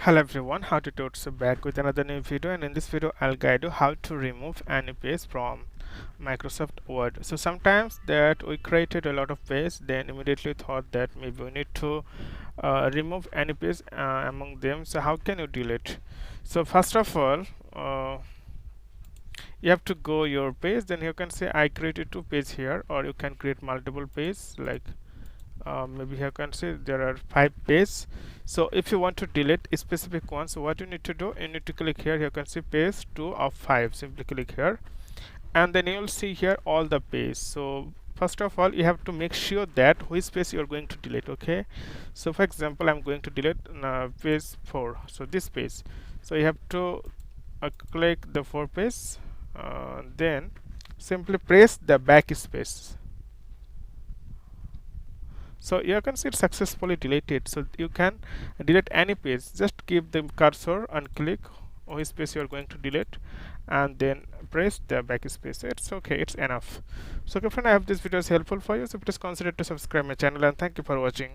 Hello everyone, how to Tuts back with another new video, and in this video I'll guide you how to remove any page from Microsoft Word. So sometimes that we created a lot of page, then immediately thought that maybe we need to remove any page among them. So how can you delete? So first of all, you have to go your page, then you can say I created two page here, or you can create multiple pages like maybe you can see there are 5 pages. So if you want to delete a specific one, so what you need to do, you need to click here. You can see page 2 of 5. Simply click here, and then you will see here all the pages. So first of all, you have to make sure that which page you are going to delete. Okay, so for example, I'm going to delete page 4, so this page. So you have to click the 4 page, then simply press the backspace. So you can see it successfully deleted. So you can delete any page, just keep the cursor and click which page you are going to delete, and then press the backspace. It's okay, it's enough. So okay friend, I hope this video is helpful for you, so please consider to subscribe my channel, and thank you for watching.